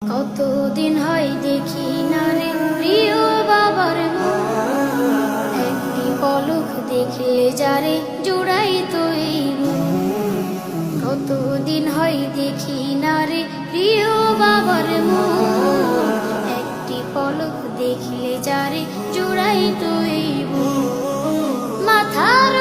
কতদিন হয় দেখি না রে প্রিয় বাবার মুখ, একটি পলক দেখলে যারে জুড়াই তো এই মন। কতদিন হয় দেখি না রে প্রিয় বাবার মুখ, একটি পলক দেখলে যারে জুড়াই তো এই মন। মাথার